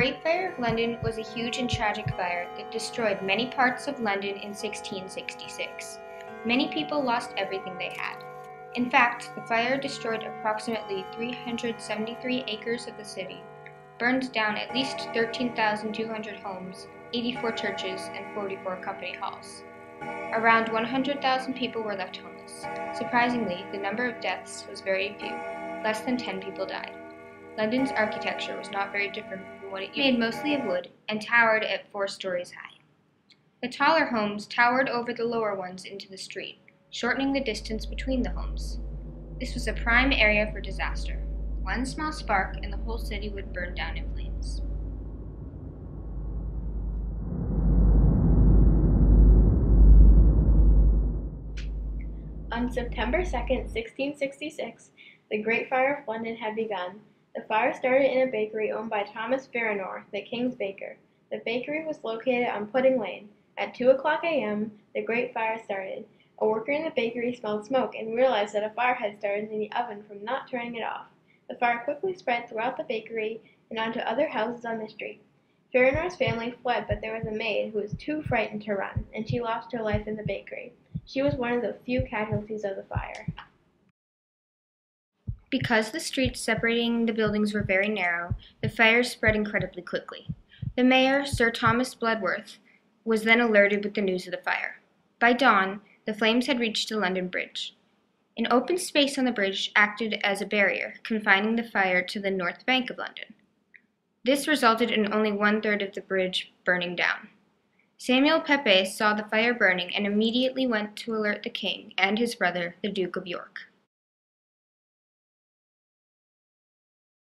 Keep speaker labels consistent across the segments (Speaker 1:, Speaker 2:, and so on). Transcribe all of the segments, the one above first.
Speaker 1: Great Fire of London was a huge and tragic fire that destroyed many parts of London in 1666. Many people lost everything they had. In fact, the fire destroyed approximately 373 acres of the city, burned down at least 13,200 homes, 84 churches, and 44 company halls. Around 100,000 people were left homeless. Surprisingly, the number of deaths was very few. Less than 10 people died. London's architecture was not very different from what it used to be, made mostly of wood and towered at 4 stories high. The taller homes towered over the lower ones into the street, shortening the distance between the homes. This was a prime area for disaster. One small spark and the whole city would burn down in flames.
Speaker 2: On September 2, 1666, the Great Fire of London had begun. The fire started in a bakery owned by Thomas Farinor, the king's baker. The bakery was located on Pudding Lane. At 2 o'clock a.m., the Great Fire started. A worker in the bakery smelled smoke and realized that a fire had started in the oven from not turning it off. The fire quickly spread throughout the bakery and onto other houses on the street. Farinor's family fled, but there was a maid who was too frightened to run, and she lost her life in the bakery. She was one of the few casualties of the fire.
Speaker 1: Because the streets separating the buildings were very narrow, the fire spread incredibly quickly. The mayor, Sir Thomas Bloodworth, was then alerted with the news of the fire. By dawn, the flames had reached the London Bridge. An open space on the bridge acted as a barrier, confining the fire to the north bank of London. This resulted in only 1/3 of the bridge burning down. Samuel Pepys saw the fire burning and immediately went to alert the king and his brother, the Duke of York.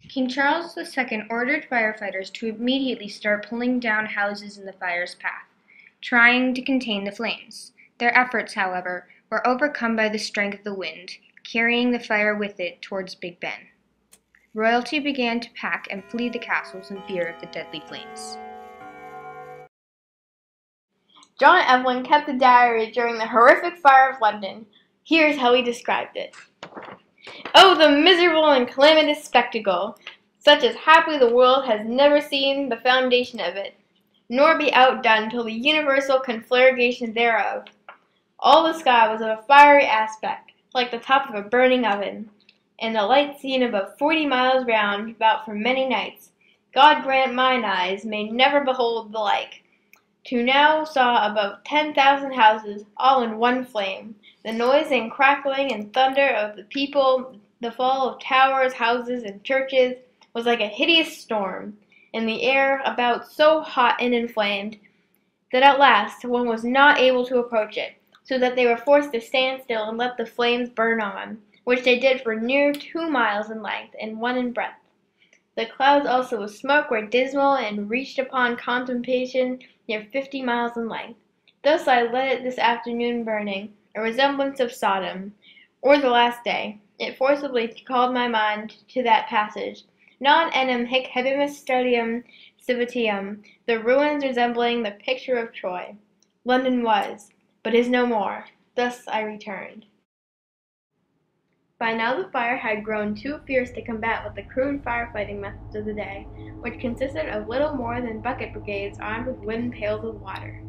Speaker 1: King Charles II ordered firefighters to immediately start pulling down houses in the fire's path, trying to contain the flames. Their efforts, however, were overcome by the strength of the wind, carrying the fire with it towards Big Ben. Royalty began to pack and flee the castles in fear of the deadly flames.
Speaker 2: John Evelyn kept a diary during the horrific fire of London. Here's how he described it. Oh, the miserable and calamitous spectacle, such as happily the world has never seen the foundation of it, nor be outdone till the universal conflagration thereof. All the sky was of a fiery aspect, like the top of a burning oven, and the light seen above 40 miles round about for many nights. God grant mine eyes may never behold the like. To now saw above 10,000 houses, all in one flame. The noise and crackling and thunder of the people, the fall of towers, houses, and churches, was like a hideous storm, and the air about so hot and inflamed, that at last one was not able to approach it, so that they were forced to stand still and let the flames burn on, which they did for near 2 miles in length and 1 in breadth. The clouds also of smoke were dismal and reached upon contemplation near 50 miles in length. Thus I let it this afternoon burning, a resemblance of Sodom, or the last day. It forcibly called my mind to that passage, non enim hic habemus studium civitium, the ruins resembling the picture of Troy. London was, but is no more. Thus I returned. By now the fire had grown too fierce to combat with the crude firefighting methods of the day, which consisted of little more than bucket brigades armed with wooden pails of water.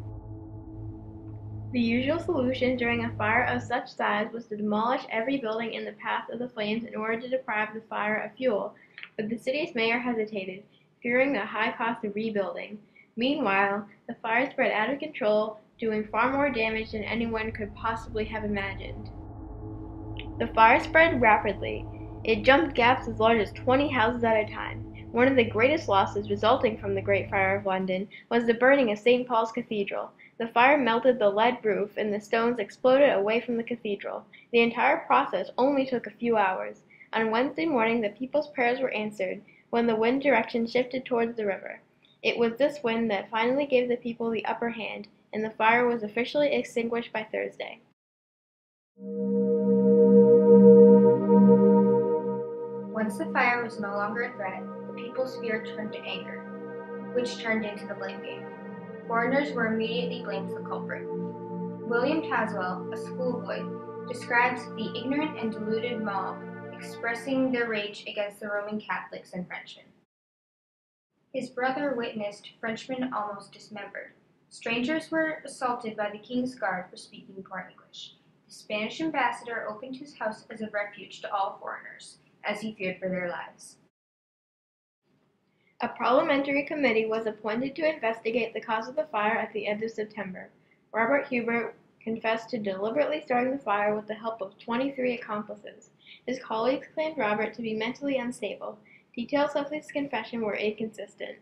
Speaker 2: The usual solution during a fire of such size was to demolish every building in the path of the flames in order to deprive the fire of fuel, but the city's mayor hesitated, fearing the high cost of rebuilding. Meanwhile, the fire spread out of control, doing far more damage than anyone could possibly have imagined. The fire spread rapidly. It jumped gaps as large as 20 houses at a time. One of the greatest losses resulting from the Great Fire of London was the burning of St. Paul's Cathedral. The fire melted the lead roof and the stones exploded away from the cathedral. The entire process only took a few hours. On Wednesday morning the people's prayers were answered when the wind direction shifted towards the river. It was this wind that finally gave the people the upper hand, and the fire was officially extinguished by Thursday.
Speaker 1: Once the fire was no longer a threat, the people's fear turned to anger, which turned into the blame game. Foreigners were immediately blamed the culprit. William Taswell, a schoolboy, describes the ignorant and deluded mob expressing their rage against the Roman Catholics and Frenchmen. His brother witnessed Frenchmen almost dismembered. Strangers were assaulted by the king's guard for speaking poor English. The Spanish ambassador opened his house as a refuge to all foreigners, as he feared for their lives.
Speaker 2: A parliamentary committee was appointed to investigate the cause of the fire at the end of September. Robert Hubert confessed to deliberately starting the fire with the help of 23 accomplices. His colleagues claimed Robert to be mentally unstable. Details of his confession were inconsistent.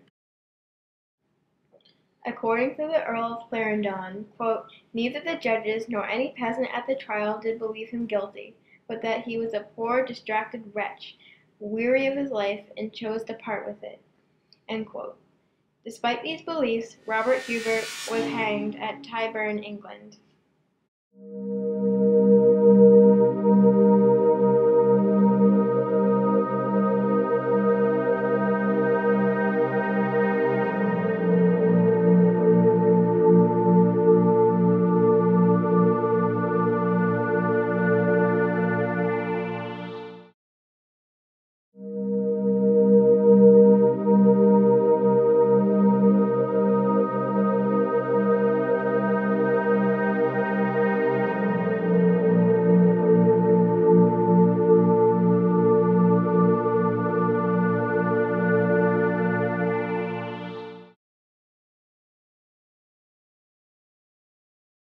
Speaker 2: According to the Earl of Clarendon, quote, "Neither the judges nor any peasant at the trial did believe him guilty, but that he was a poor, distracted wretch, weary of his life, and chose to part with it." End quote. Despite these beliefs, Robert Hubert was hanged at Tyburn, England.